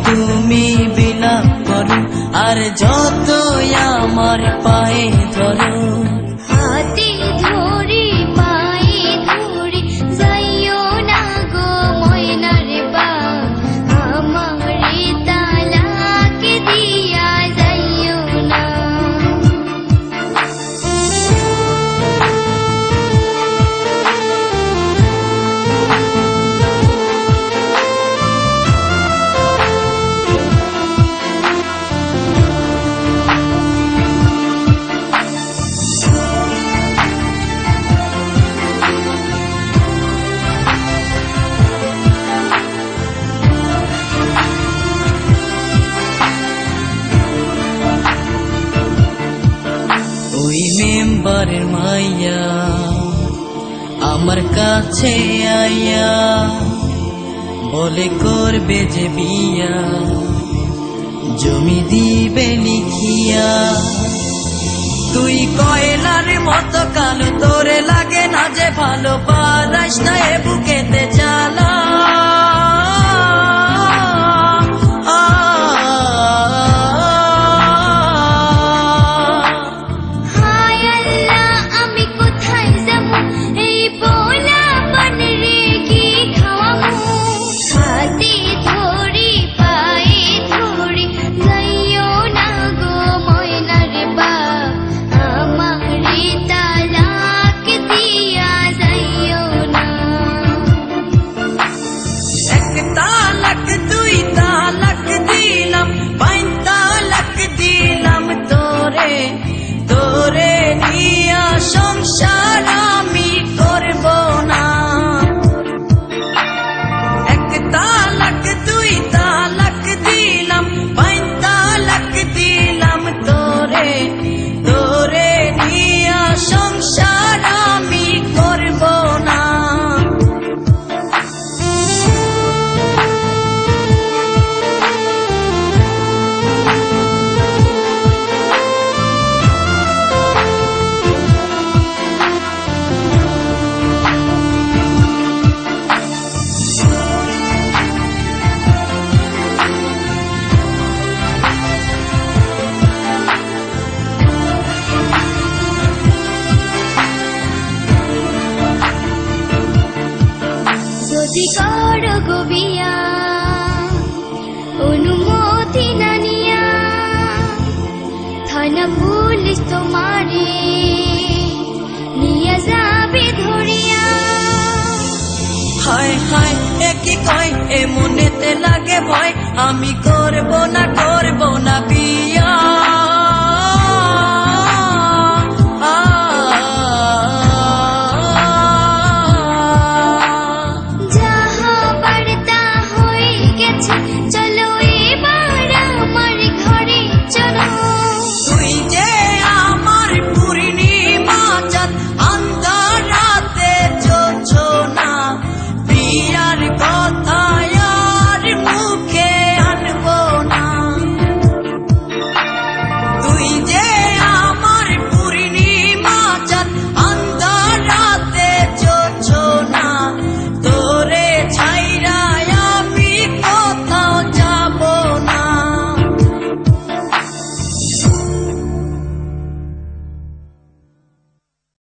তুমি বিলাপ করো আর যতই আমার পায়ে ধরো হাতে ধরে পায়ে ধরে যাইও না গো ময়নার বাপ আমারে তালাক দিয়া যাইও না ওই মেম্বারের মাইয়া আমার কাছে আইয়া বলে করবে যে বিয়া জমি দিবে লিখিয়া তুই কয়লার মতো কালো তোরে লাগে না যে ভালো পারাস না এ বুকেতে জ্বালা তোরে নিয়া সংসার আমি করব না এক তালাক দুই তালাক দিলাম পাঁচ তালাক দিলাম তোরে তোরে নিয়া সংসার আমি করব না যদি করো গো বিয়া অনুমতি না নিয়া থানা পুলিশ তোমারে নিয়ে যাবে ধরিয়া হায় হায় একই কয় এ মনেতে লাগে ভয় আমি করব না বিয়া